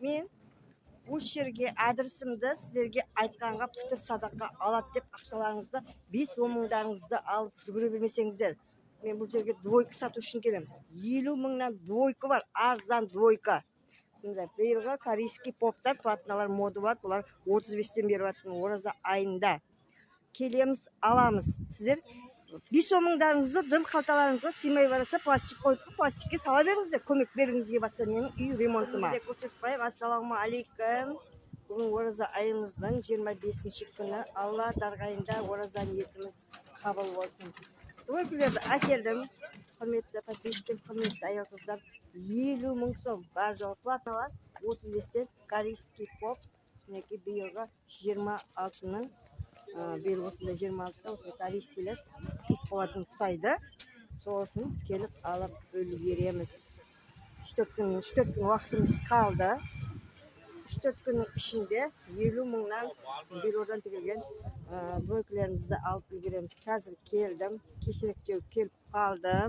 мен осы жерге адресімді сіздерге айтқанға пұтыр садақа алады деп ақшаларыңызды 5-10 мыңдарыңызды алып жүгіре бермесеңіздер. Мен бұл жерге двойка сату үшін келем. 50 мыңнан двойка бар, арзан двойка. Биылғы корейский поптар, платналар моды бар, бұлар 35-тен беріп жатыр ораза айында. Келеміз, аламыз. Сіздер 5-10 мыңдарыңызды дым қалталарыңызға сыймай баратса, пластик қойып, пластикке сала беріңіздер, көмек бергіңізге батса менің үй ремонтыма. Көрсетпайым, ассаламу алейкум. Бүгін ораза айымыздың 25-ші күні. Алла дарғайында ораза ниетіміз қабыл болсын. Двойкілерді әкелдім. Құрметті подписчиктер, құрметті аял қыздар, 50 мың сом бар жоғы платналар, 35-тен корейский поп, мінекей биылғы 26-ның бері осында 26-та осы корейскілер ит болатын ұқсайды. Сол үшін келіп алып үлгереміз. 3-4 күн уақытымыз қалды. 3-4 күннің ішінде 50 мыңнан бюродан тігілген двойкілерімізді алып үлгереміз. Қазір келдім, кешіректеу келіп қалдым.